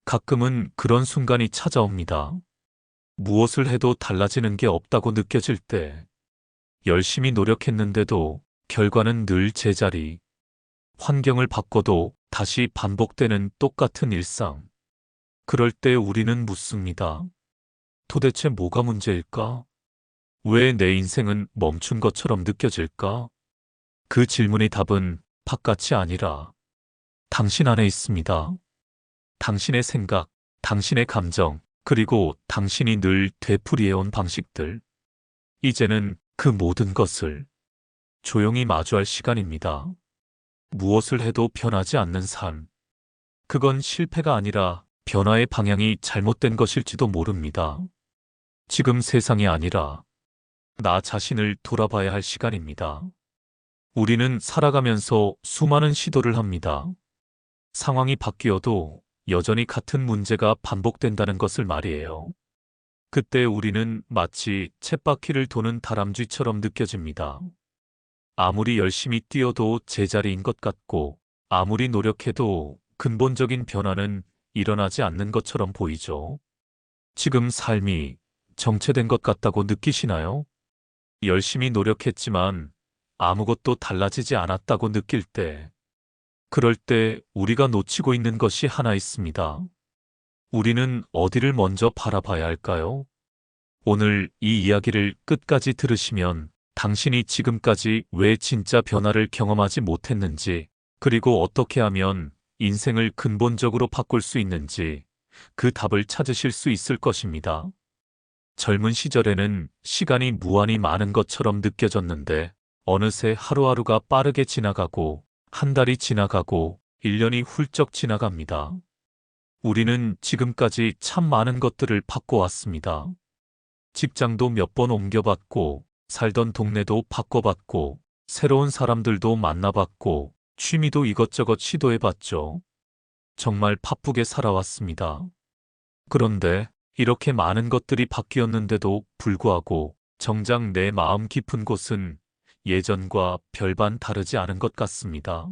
가끔은 그런 순간이 찾아옵니다. 무엇을 해도 달라지는 게 없다고 느껴질 때, 열심히 노력했는데도 결과는 늘 제자리, 환경을 바꿔도 다시 반복되는 똑같은 일상. 그럴 때 우리는 묻습니다. 도대체 뭐가 문제일까? 왜 내 인생은 멈춘 것처럼 느껴질까? 그 질문의 답은 바깥이 아니라 당신 안에 있습니다. 당신의 생각, 당신의 감정, 그리고 당신이 늘 되풀이해온 방식들. 이제는 그 모든 것을 조용히 마주할 시간입니다. 무엇을 해도 변하지 않는 삶. 그건 실패가 아니라 변화의 방향이 잘못된 것일지도 모릅니다. 지금 세상이 아니라 나 자신을 돌아봐야 할 시간입니다. 우리는 살아가면서 수많은 시도를 합니다. 상황이 바뀌어도 여전히 같은 문제가 반복된다는 것을 말이에요. 그때 우리는 마치 쳇바퀴를 도는 다람쥐처럼 느껴집니다. 아무리 열심히 뛰어도 제자리인 것 같고, 아무리 노력해도 근본적인 변화는 일어나지 않는 것처럼 보이죠. 지금 삶이 정체된 것 같다고 느끼시나요? 열심히 노력했지만 아무것도 달라지지 않았다고 느낄 때, 그럴 때 우리가 놓치고 있는 것이 하나 있습니다. 우리는 어디를 먼저 바라봐야 할까요? 오늘 이 이야기를 끝까지 들으시면 당신이 지금까지 왜 진짜 변화를 경험하지 못했는지, 그리고 어떻게 하면 인생을 근본적으로 바꿀 수 있는지 그 답을 찾으실 수 있을 것입니다. 젊은 시절에는 시간이 무한히 많은 것처럼 느껴졌는데 어느새 하루하루가 빠르게 지나가고 한 달이 지나가고 1년이 훌쩍 지나갑니다. 우리는 지금까지 참 많은 것들을 바꿔왔습니다. 직장도 몇 번 옮겨봤고, 살던 동네도 바꿔봤고, 새로운 사람들도 만나봤고, 취미도 이것저것 시도해봤죠. 정말 바쁘게 살아왔습니다. 그런데 이렇게 많은 것들이 바뀌었는데도 불구하고 정작 내 마음 깊은 곳은 예전과 별반 다르지 않은 것 같습니다.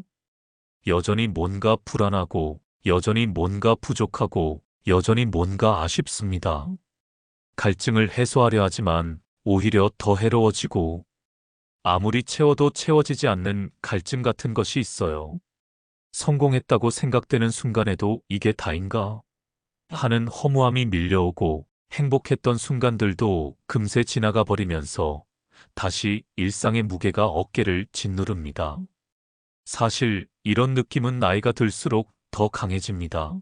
여전히 뭔가 불안하고, 여전히 뭔가 부족하고, 여전히 뭔가 아쉽습니다. 갈증을 해소하려 하지만 오히려 더 해로워지고, 아무리 채워도 채워지지 않는 갈증 같은 것이 있어요. 성공했다고 생각되는 순간에도 이게 다인가 하는 허무함이 밀려오고, 행복했던 순간들도 금세 지나가 버리면서 다시 일상의 무게가 어깨를 짓누릅니다. 사실 이런 느낌은 나이가 들수록 더 강해집니다.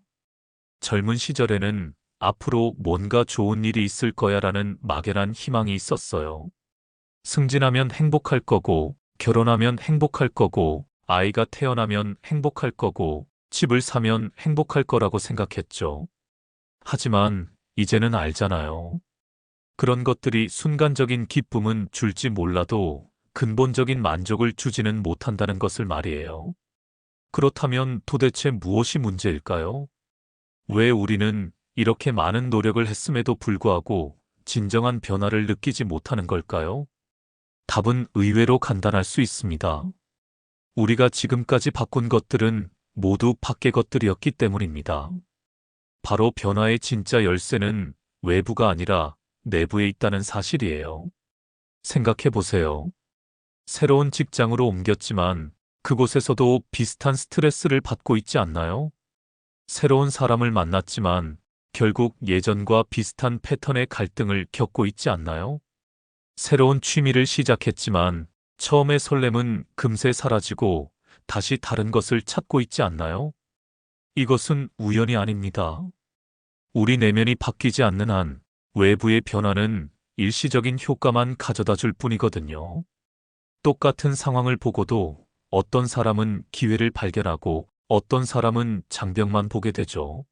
젊은 시절에는 앞으로 뭔가 좋은 일이 있을 거야라는 막연한 희망이 있었어요. 승진하면 행복할 거고, 결혼하면 행복할 거고, 아이가 태어나면 행복할 거고, 집을 사면 행복할 거라고 생각했죠. 하지만 이제는 알잖아요. 그런 것들이 순간적인 기쁨은 줄지 몰라도 근본적인 만족을 주지는 못한다는 것을 말이에요. 그렇다면 도대체 무엇이 문제일까요? 왜 우리는 이렇게 많은 노력을 했음에도 불구하고 진정한 변화를 느끼지 못하는 걸까요? 답은 의외로 간단할 수 있습니다. 우리가 지금까지 바꾼 것들은 모두 밖의 것들이었기 때문입니다. 바로 변화의 진짜 열쇠는 외부가 아니라 내부에 있다는 사실이에요. 생각해 보세요. 새로운 직장으로 옮겼지만 그곳에서도 비슷한 스트레스를 받고 있지 않나요? 새로운 사람을 만났지만 결국 예전과 비슷한 패턴의 갈등을 겪고 있지 않나요? 새로운 취미를 시작했지만 처음의 설렘은 금세 사라지고 다시 다른 것을 찾고 있지 않나요? 이것은 우연이 아닙니다. 우리 내면이 바뀌지 않는 한 외부의 변화는 일시적인 효과만 가져다 줄 뿐이거든요. 똑같은 상황을 보고도 어떤 사람은 기회를 발견하고 어떤 사람은 장벽만 보게 되죠.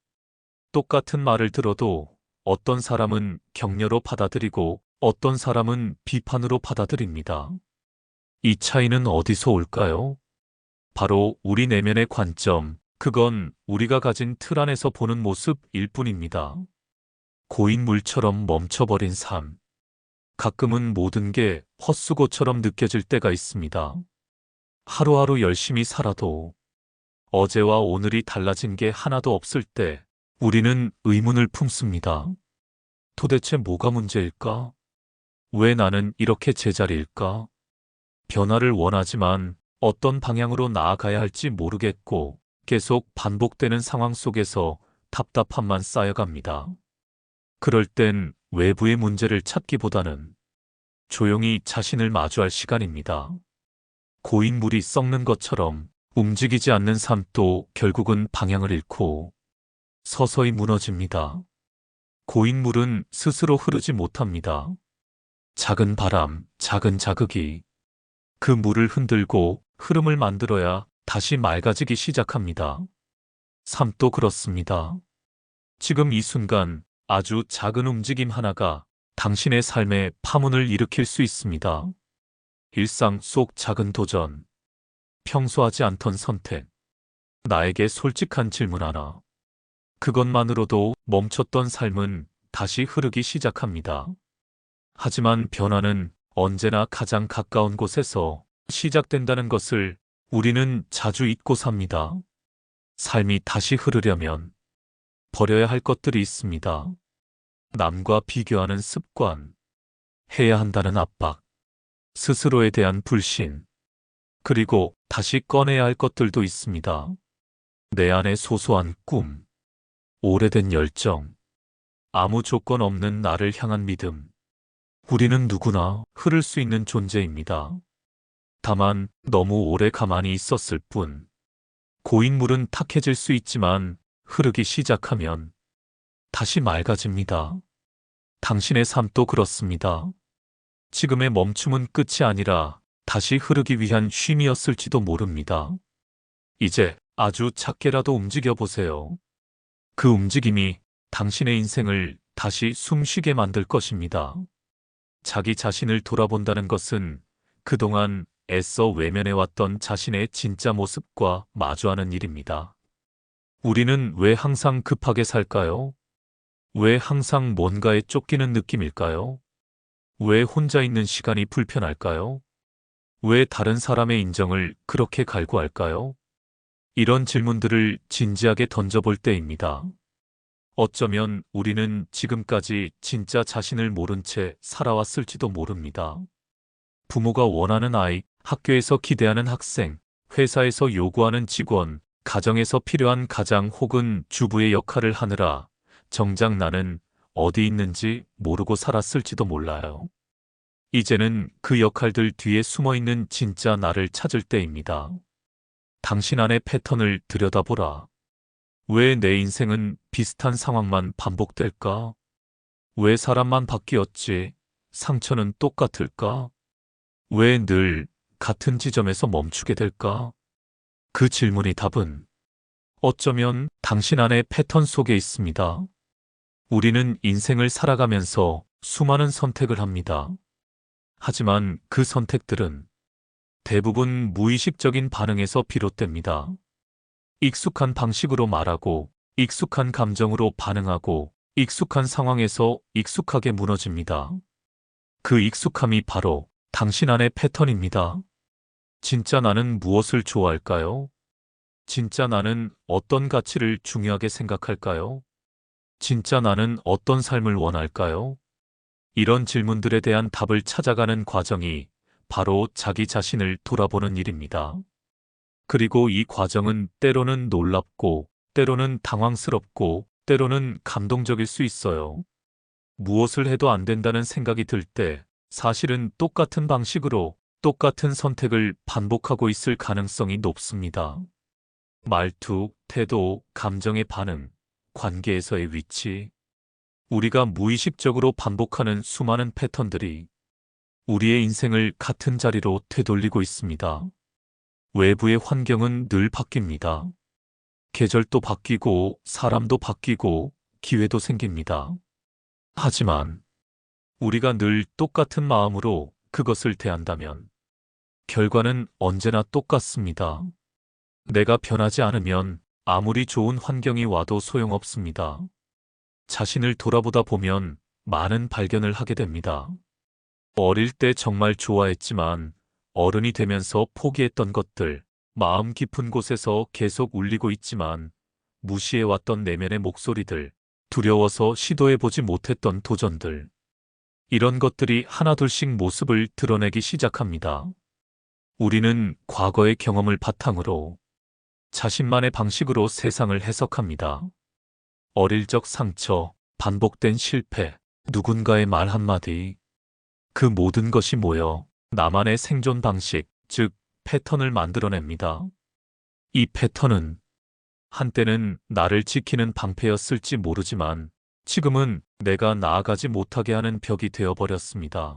똑같은 말을 들어도 어떤 사람은 격려로 받아들이고 어떤 사람은 비판으로 받아들입니다. 이 차이는 어디서 올까요? 바로 우리 내면의 관점, 그건 우리가 가진 틀 안에서 보는 모습일 뿐입니다. 고인 물처럼 멈춰버린 삶. 가끔은 모든 게 헛수고처럼 느껴질 때가 있습니다. 하루하루 열심히 살아도 어제와 오늘이 달라진 게 하나도 없을 때 우리는 의문을 품습니다. 도대체 뭐가 문제일까? 왜 나는 이렇게 제자리일까? 변화를 원하지만 어떤 방향으로 나아가야 할지 모르겠고 계속 반복되는 상황 속에서 답답함만 쌓여갑니다. 그럴 땐 외부의 문제를 찾기보다는 조용히 자신을 마주할 시간입니다. 고인 물이 썩는 것처럼 움직이지 않는 삶도 결국은 방향을 잃고 서서히 무너집니다. 고인 물은 스스로 흐르지 못합니다. 작은 바람, 작은 자극이 그 물을 흔들고 흐름을 만들어야 다시 맑아지기 시작합니다. 삶도 그렇습니다. 지금 이 순간 아주 작은 움직임 하나가 당신의 삶에 파문을 일으킬 수 있습니다. 일상 속 작은 도전, 평소 하지 않던 선택, 나에게 솔직한 질문 하나. 그것만으로도 멈췄던 삶은 다시 흐르기 시작합니다. 하지만 변화는 언제나 가장 가까운 곳에서 시작된다는 것을 우리는 자주 잊고 삽니다. 삶이 다시 흐르려면 버려야 할 것들이 있습니다. 남과 비교하는 습관, 해야 한다는 압박, 스스로에 대한 불신, 그리고 다시 꺼내야 할 것들도 있습니다. 내 안의 소소한 꿈, 오래된 열정, 아무 조건 없는 나를 향한 믿음. 우리는 누구나 흐를 수 있는 존재입니다. 다만 너무 오래 가만히 있었을 뿐. 고인물은 탁해질 수 있지만 흐르기 시작하면 다시 맑아집니다. 당신의 삶도 그렇습니다. 지금의 멈춤은 끝이 아니라 다시 흐르기 위한 쉼이었을지도 모릅니다. 이제 아주 작게라도 움직여 보세요. 그 움직임이 당신의 인생을 다시 숨쉬게 만들 것입니다. 자기 자신을 돌아본다는 것은 그동안 애써 외면해왔던 자신의 진짜 모습과 마주하는 일입니다. 우리는 왜 항상 급하게 살까요? 왜 항상 뭔가에 쫓기는 느낌일까요? 왜 혼자 있는 시간이 불편할까요? 왜 다른 사람의 인정을 그렇게 갈구할까요? 이런 질문들을 진지하게 던져볼 때입니다. 어쩌면 우리는 지금까지 진짜 자신을 모른 채 살아왔을지도 모릅니다. 부모가 원하는 아이, 학교에서 기대하는 학생, 회사에서 요구하는 직원, 가정에서 필요한 가장 혹은 주부의 역할을 하느라 정작 나는 어디 있는지 모르고 살았을지도 몰라요. 이제는 그 역할들 뒤에 숨어있는 진짜 나를 찾을 때입니다. 당신 안의 패턴을 들여다보라. 왜 내 인생은 비슷한 상황만 반복될까? 왜 사람만 바뀌었지? 상처는 똑같을까? 왜 늘 같은 지점에서 멈추게 될까? 그 질문의 답은 어쩌면 당신 안의 패턴 속에 있습니다. 우리는 인생을 살아가면서 수많은 선택을 합니다. 하지만 그 선택들은 대부분 무의식적인 반응에서 비롯됩니다. 익숙한 방식으로 말하고, 익숙한 감정으로 반응하고, 익숙한 상황에서 익숙하게 무너집니다. 그 익숙함이 바로 당신 안의 패턴입니다. 진짜 나는 무엇을 좋아할까요? 진짜 나는 어떤 가치를 중요하게 생각할까요? 진짜 나는 어떤 삶을 원할까요? 이런 질문들에 대한 답을 찾아가는 과정이 바로 자기 자신을 돌아보는 일입니다. 그리고 이 과정은 때로는 놀랍고, 때로는 당황스럽고, 때로는 감동적일 수 있어요. 무엇을 해도 안 된다는 생각이 들 때, 사실은 똑같은 방식으로 똑같은 선택을 반복하고 있을 가능성이 높습니다. 말투, 태도, 감정의 반응, 관계에서의 위치. 우리가 무의식적으로 반복하는 수많은 패턴들이 우리의 인생을 같은 자리로 되돌리고 있습니다. 외부의 환경은 늘 바뀝니다. 계절도 바뀌고 사람도 바뀌고 기회도 생깁니다. 하지만 우리가 늘 똑같은 마음으로 그것을 대한다면 결과는 언제나 똑같습니다. 내가 변하지 않으면 아무리 좋은 환경이 와도 소용없습니다. 자신을 돌아보다 보면 많은 발견을 하게 됩니다. 어릴 때 정말 좋아했지만 어른이 되면서 포기했던 것들, 마음 깊은 곳에서 계속 울리고 있지만 무시해왔던 내면의 목소리들, 두려워서 시도해보지 못했던 도전들. 이런 것들이 하나둘씩 모습을 드러내기 시작합니다. 우리는 과거의 경험을 바탕으로 자신만의 방식으로 세상을 해석합니다. 어릴 적 상처, 반복된 실패, 누군가의 말 한마디. 그 모든 것이 모여 나만의 생존 방식, 즉 패턴을 만들어냅니다. 이 패턴은 한때는 나를 지키는 방패였을지 모르지만 지금은 내가 나아가지 못하게 하는 벽이 되어버렸습니다.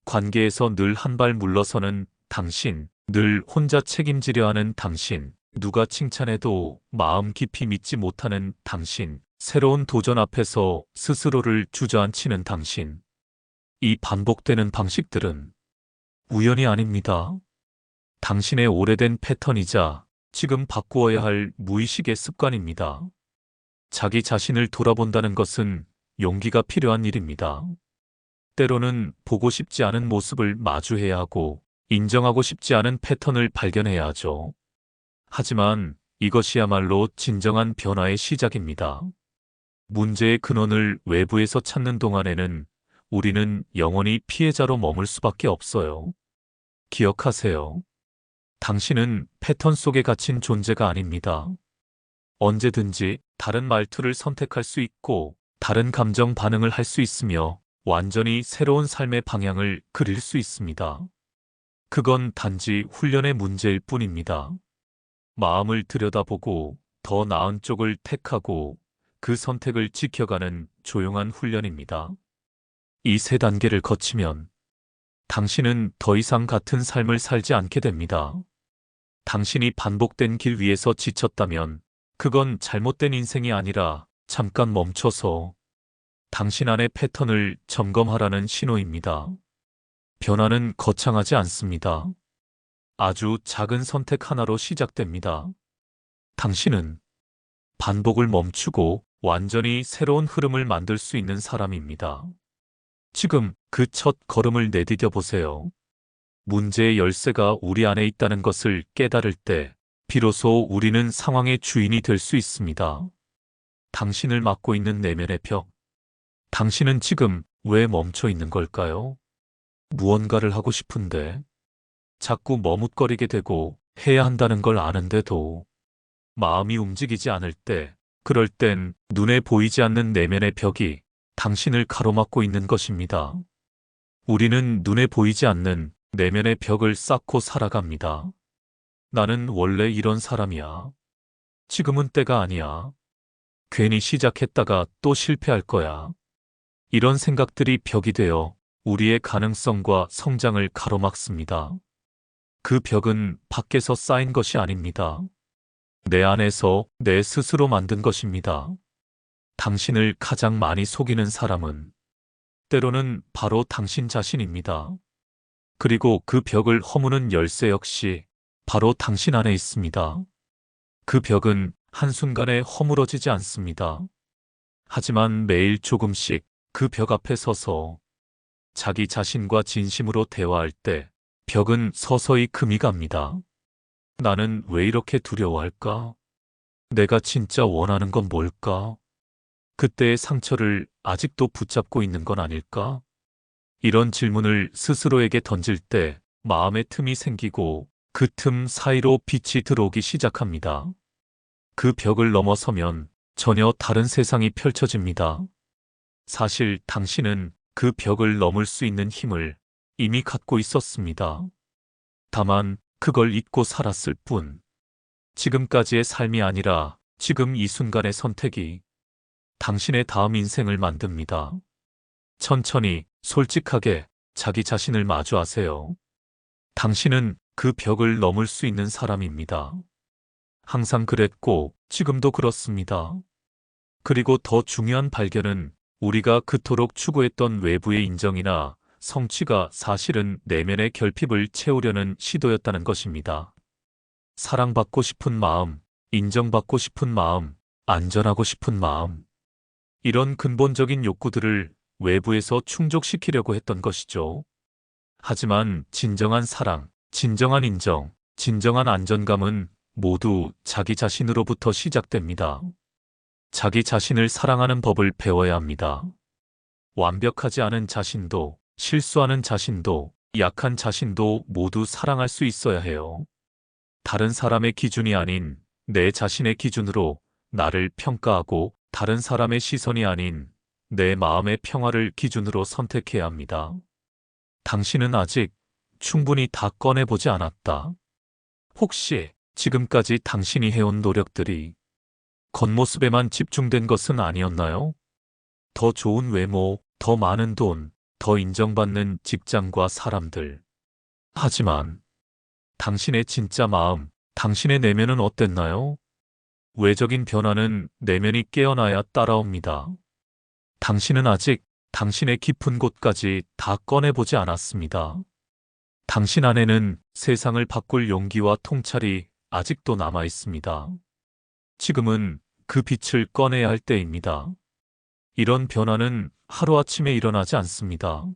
관계에서 늘 한 발 물러서는 당신, 늘 혼자 책임지려 하는 당신, 누가 칭찬해도 마음 깊이 믿지 못하는 당신, 새로운 도전 앞에서 스스로를 주저앉히는 당신. 이 반복되는 방식들은 우연이 아닙니다. 당신의 오래된 패턴이자 지금 바꾸어야 할 무의식의 습관입니다. 자기 자신을 돌아본다는 것은 용기가 필요한 일입니다. 때로는 보고 싶지 않은 모습을 마주해야 하고 인정하고 싶지 않은 패턴을 발견해야 하죠. 하지만 이것이야말로 진정한 변화의 시작입니다. 문제의 근원을 외부에서 찾는 동안에는 우리는 영원히 피해자로 머물 수밖에 없어요. 기억하세요. 당신은 패턴 속에 갇힌 존재가 아닙니다. 언제든지 다른 말투를 선택할 수 있고 다른 감정 반응을 할 수 있으며 완전히 새로운 삶의 방향을 그릴 수 있습니다. 그건 단지 훈련의 문제일 뿐입니다. 마음을 들여다보고 더 나은 쪽을 택하고 그 선택을 지켜가는 조용한 훈련입니다. 이 세 단계를 거치면 당신은 더 이상 같은 삶을 살지 않게 됩니다. 당신이 반복된 길 위에서 지쳤다면 그건 잘못된 인생이 아니라 잠깐 멈춰서 당신 안의 패턴을 점검하라는 신호입니다. 변화는 거창하지 않습니다. 아주 작은 선택 하나로 시작됩니다. 당신은 반복을 멈추고 완전히 새로운 흐름을 만들 수 있는 사람입니다. 지금 그 첫 걸음을 내디뎌 보세요. 문제의 열쇠가 우리 안에 있다는 것을 깨달을 때 비로소 우리는 상황의 주인이 될 수 있습니다. 당신을 막고 있는 내면의 벽. 당신은 지금 왜 멈춰 있는 걸까요? 무언가를 하고 싶은데 자꾸 머뭇거리게 되고 해야 한다는 걸 아는데도 마음이 움직이지 않을 때, 그럴 땐 눈에 보이지 않는 내면의 벽이 당신을 가로막고 있는 것입니다. 우리는 눈에 보이지 않는 내면의 벽을 쌓고 살아갑니다. 나는 원래 이런 사람이야. 지금은 때가 아니야. 괜히 시작했다가 또 실패할 거야. 이런 생각들이 벽이 되어 우리의 가능성과 성장을 가로막습니다. 그 벽은 밖에서 쌓인 것이 아닙니다. 내 안에서 내 스스로 만든 것입니다. 당신을 가장 많이 속이는 사람은 때로는 바로 당신 자신입니다. 그리고 그 벽을 허무는 열쇠 역시 바로 당신 안에 있습니다. 그 벽은 한순간에 허물어지지 않습니다. 하지만 매일 조금씩 그 벽 앞에 서서 자기 자신과 진심으로 대화할 때 벽은 서서히 금이 갑니다. 나는 왜 이렇게 두려워할까? 내가 진짜 원하는 건 뭘까? 그때의 상처를 아직도 붙잡고 있는 건 아닐까? 이런 질문을 스스로에게 던질 때 마음의 틈이 생기고 그 틈 사이로 빛이 들어오기 시작합니다. 그 벽을 넘어서면 전혀 다른 세상이 펼쳐집니다. 사실 당신은 그 벽을 넘을 수 있는 힘을 이미 갖고 있었습니다. 다만 그걸 잊고 살았을 뿐. 지금까지의 삶이 아니라 지금 이 순간의 선택이 당신의 다음 인생을 만듭니다. 천천히, 솔직하게 자기 자신을 마주하세요. 당신은 그 벽을 넘을 수 있는 사람입니다. 항상 그랬고 지금도 그렇습니다. 그리고 더 중요한 발견은 우리가 그토록 추구했던 외부의 인정이나 성취가 사실은 내면의 결핍을 채우려는 시도였다는 것입니다. 사랑받고 싶은 마음, 인정받고 싶은 마음, 안전하고 싶은 마음. 이런 근본적인 욕구들을 외부에서 충족시키려고 했던 것이죠. 하지만 진정한 사랑, 진정한 인정, 진정한 안전감은 모두 자기 자신으로부터 시작됩니다. 자기 자신을 사랑하는 법을 배워야 합니다. 완벽하지 않은 자신도, 실수하는 자신도, 약한 자신도 모두 사랑할 수 있어야 해요. 다른 사람의 기준이 아닌 내 자신의 기준으로 나를 평가하고 다른 사람의 시선이 아닌 내 마음의 평화를 기준으로 선택해야 합니다. 당신은 아직 충분히 다 꺼내보지 않았다. 혹시 지금까지 당신이 해온 노력들이 겉모습에만 집중된 것은 아니었나요? 더 좋은 외모, 더 많은 돈, 더 인정받는 직장과 사람들. 하지만 당신의 진짜 마음, 당신의 내면은 어땠나요? 외적인 변화는 내면이 깨어나야 따라옵니다. 당신은 아직 당신의 깊은 곳까지 다 꺼내보지 않았습니다. 당신 안에는 세상을 바꿀 용기와 통찰이 아직도 남아 있습니다. 지금은 그 빛을 꺼내야 할 때입니다. 이런 변화는 하루아침에 일어나지 않습니다.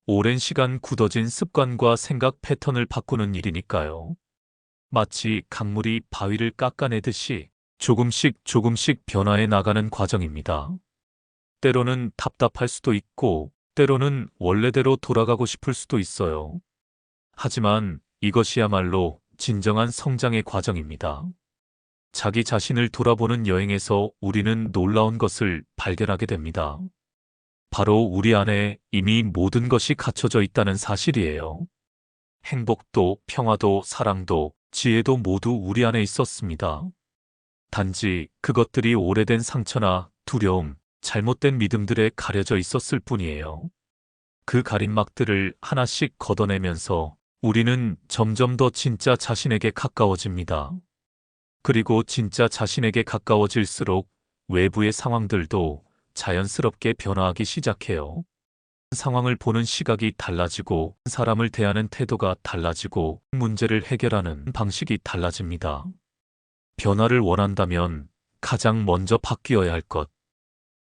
오랜 시간 굳어진 습관과 생각 패턴을 바꾸는 일이니까요. 마치 강물이 바위를 깎아내듯이 조금씩 조금씩 변화해 나가는 과정입니다. 때로는 답답할 수도 있고, 때로는 원래대로 돌아가고 싶을 수도 있어요. 하지만 이것이야말로 진정한 성장의 과정입니다. 자기 자신을 돌아보는 여행에서 우리는 놀라운 것을 발견하게 됩니다. 바로 우리 안에 이미 모든 것이 갖춰져 있다는 사실이에요. 행복도, 평화도, 사랑도, 지혜도 모두 우리 안에 있었습니다. 단지 그것들이 오래된 상처나 두려움, 잘못된 믿음들에 가려져 있었을 뿐이에요. 그 가림막들을 하나씩 걷어내면서 우리는 점점 더 진짜 자신에게 가까워집니다. 그리고 진짜 자신에게 가까워질수록 외부의 상황들도 자연스럽게 변화하기 시작해요. 상황을 보는 시각이 달라지고 사람을 대하는 태도가 달라지고 문제를 해결하는 방식이 달라집니다. 변화를 원한다면 가장 먼저 바뀌어야 할 것.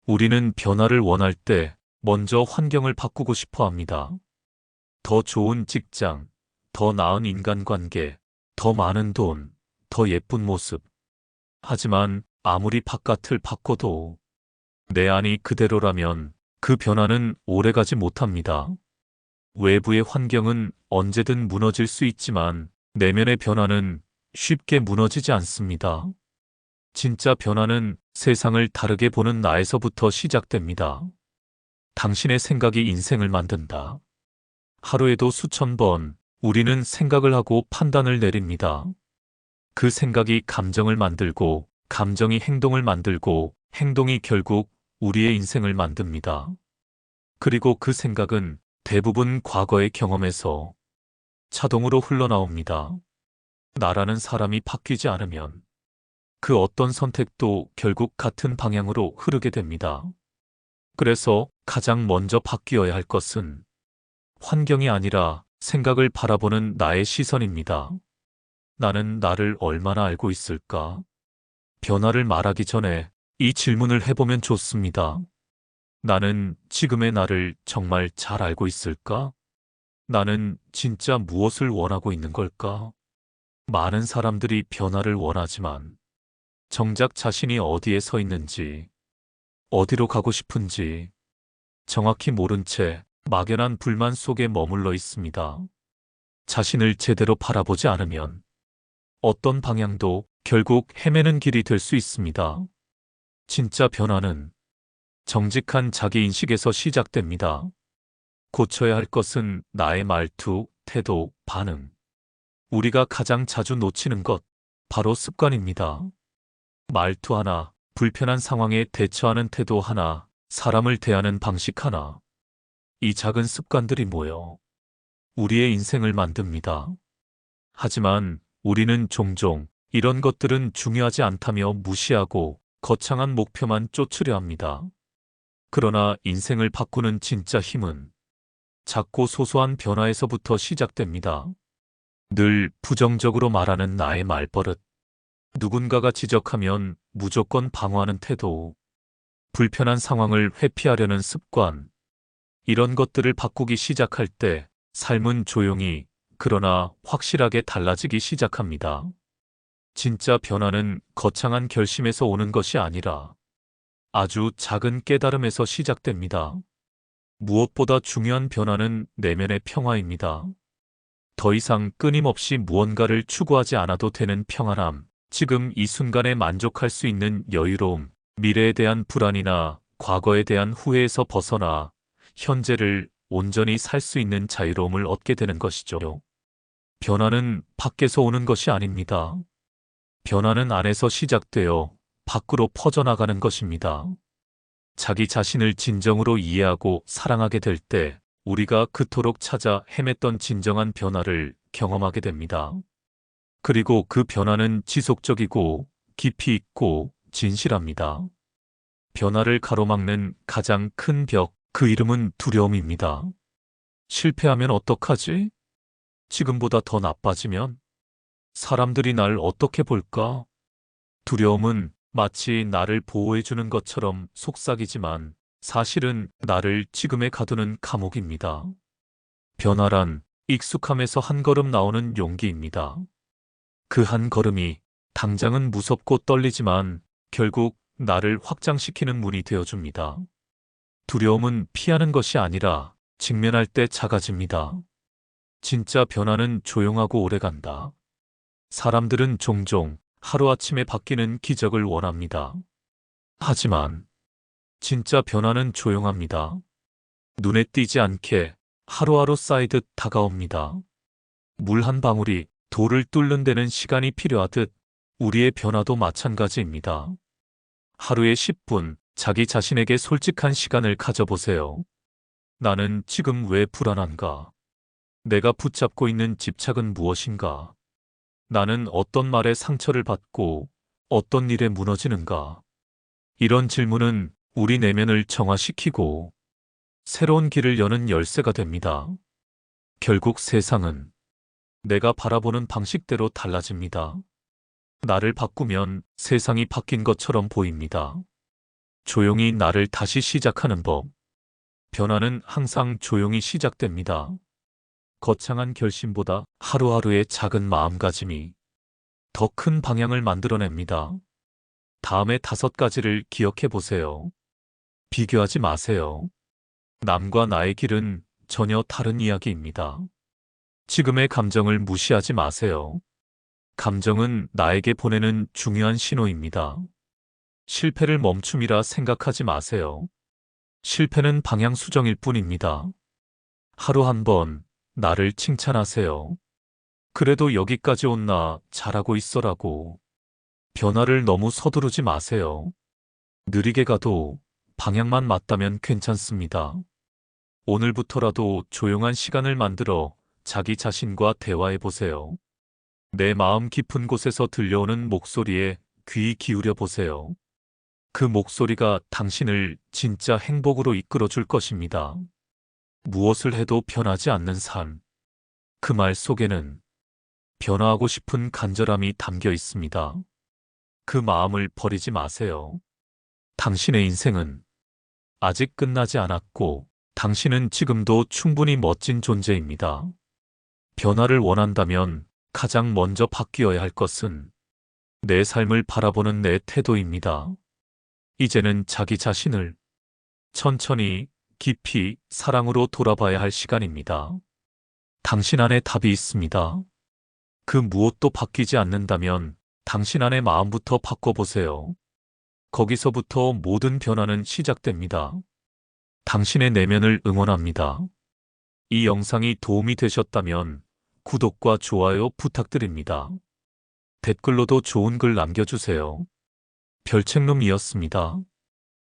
우리는 변화를 원할 때 먼저 환경을 바꾸고 싶어 합니다. 더 좋은 직장, 더 나은 인간관계, 더 많은 돈, 더 예쁜 모습. 하지만 아무리 바깥을 바꿔도 내 안이 그대로라면 그 변화는 오래가지 못합니다. 외부의 환경은 언제든 무너질 수 있지만 내면의 변화는 쉽게 무너지지 않습니다. 진짜 변화는 세상을 다르게 보는 나에서부터 시작됩니다. 당신의 생각이 인생을 만든다. 하루에도 수천 번 우리는 생각을 하고 판단을 내립니다. 그 생각이 감정을 만들고, 감정이 행동을 만들고, 행동이 결국 우리의 인생을 만듭니다. 그리고 그 생각은 대부분 과거의 경험에서 자동으로 흘러나옵니다. 나라는 사람이 바뀌지 않으면 그 어떤 선택도 결국 같은 방향으로 흐르게 됩니다. 그래서 가장 먼저 바뀌어야 할 것은 환경이 아니라 생각을 바라보는 나의 시선입니다. 나는 나를 얼마나 알고 있을까? 변화를 말하기 전에 이 질문을 해보면 좋습니다. 나는 지금의 나를 정말 잘 알고 있을까? 나는 진짜 무엇을 원하고 있는 걸까? 많은 사람들이 변화를 원하지만 정작 자신이 어디에 서 있는지, 어디로 가고 싶은지 정확히 모른 채 막연한 불만 속에 머물러 있습니다. 자신을 제대로 바라보지 않으면 어떤 방향도 결국 헤매는 길이 될 수 있습니다. 진짜 변화는 정직한 자기인식에서 시작됩니다. 고쳐야 할 것은 나의 말투, 태도, 반응. 우리가 가장 자주 놓치는 것, 바로 습관입니다. 말투 하나, 불편한 상황에 대처하는 태도 하나, 사람을 대하는 방식 하나. 이 작은 습관들이 모여 우리의 인생을 만듭니다. 하지만 우리는 종종 이런 것들은 중요하지 않다며 무시하고 거창한 목표만 쫓으려 합니다. 그러나 인생을 바꾸는 진짜 힘은 작고 소소한 변화에서부터 시작됩니다. 늘 부정적으로 말하는 나의 말버릇, 누군가가 지적하면 무조건 방어하는 태도, 불편한 상황을 회피하려는 습관, 이런 것들을 바꾸기 시작할 때 삶은 조용히 그러나 확실하게 달라지기 시작합니다. 진짜 변화는 거창한 결심에서 오는 것이 아니라 아주 작은 깨달음에서 시작됩니다. 무엇보다 중요한 변화는 내면의 평화입니다. 더 이상 끊임없이 무언가를 추구하지 않아도 되는 평안함, 지금 이 순간에 만족할 수 있는 여유로움, 미래에 대한 불안이나 과거에 대한 후회에서 벗어나 현재를 온전히 살 수 있는 자유로움을 얻게 되는 것이죠. 변화는 밖에서 오는 것이 아닙니다. 변화는 안에서 시작되어 밖으로 퍼져나가는 것입니다. 자기 자신을 진정으로 이해하고 사랑하게 될 때 우리가 그토록 찾아 헤맸던 진정한 변화를 경험하게 됩니다. 그리고 그 변화는 지속적이고 깊이 있고 진실합니다. 변화를 가로막는 가장 큰 벽, 그 이름은 두려움입니다. 실패하면 어떡하지? 지금보다 더 나빠지면? 사람들이 날 어떻게 볼까? 두려움은 마치 나를 보호해주는 것처럼 속삭이지만 사실은 나를 지금에 가두는 감옥입니다. 변화란 익숙함에서 한 걸음 나오는 용기입니다. 그 한 걸음이 당장은 무섭고 떨리지만 결국 나를 확장시키는 문이 되어줍니다. 두려움은 피하는 것이 아니라 직면할 때 작아집니다. 진짜 변화는 조용하고 오래간다. 사람들은 종종 하루아침에 바뀌는 기적을 원합니다. 하지만 진짜 변화는 조용합니다. 눈에 띄지 않게 하루하루 쌓이듯 다가옵니다. 물 한 방울이 돌을 뚫는 데는 시간이 필요하듯 우리의 변화도 마찬가지입니다. 하루에 10분 자기 자신에게 솔직한 시간을 가져보세요. 나는 지금 왜 불안한가? 내가 붙잡고 있는 집착은 무엇인가? 나는 어떤 말에 상처를 받고 어떤 일에 무너지는가? 이런 질문은 우리 내면을 정화시키고 새로운 길을 여는 열쇠가 됩니다. 결국 세상은 내가 바라보는 방식대로 달라집니다. 나를 바꾸면 세상이 바뀐 것처럼 보입니다. 조용히 나를 다시 시작하는 법. 변화는 항상 조용히 시작됩니다. 거창한 결심보다 하루하루의 작은 마음가짐이 더 큰 방향을 만들어냅니다. 다음에 5가지를 기억해 보세요. 비교하지 마세요. 남과 나의 길은 전혀 다른 이야기입니다. 지금의 감정을 무시하지 마세요. 감정은 나에게 보내는 중요한 신호입니다. 실패를 멈춤이라 생각하지 마세요. 실패는 방향 수정일 뿐입니다. 하루 한 번 나를 칭찬하세요. 그래도 여기까지 온 나 잘하고 있어라고. 변화를 너무 서두르지 마세요. 느리게 가도 방향만 맞다면 괜찮습니다. 오늘부터라도 조용한 시간을 만들어 자기 자신과 대화해 보세요. 내 마음 깊은 곳에서 들려오는 목소리에 귀 기울여 보세요. 그 목소리가 당신을 진짜 행복으로 이끌어 줄 것입니다. 무엇을 해도 변하지 않는 삶. 그 말 속에는 변화하고 싶은 간절함이 담겨 있습니다. 그 마음을 버리지 마세요. 당신의 인생은 아직 끝나지 않았고 당신은 지금도 충분히 멋진 존재입니다. 변화를 원한다면 가장 먼저 바뀌어야 할 것은 내 삶을 바라보는 내 태도입니다. 이제는 자기 자신을 천천히 깊이 사랑으로 돌아봐야 할 시간입니다. 당신 안에 답이 있습니다. 그 무엇도 바뀌지 않는다면 당신 안의 마음부터 바꿔보세요. 거기서부터 모든 변화는 시작됩니다. 당신의 내면을 응원합니다. 이 영상이 도움이 되셨다면 구독과 좋아요 부탁드립니다. 댓글로도 좋은 글 남겨주세요. 별책룸이었습니다.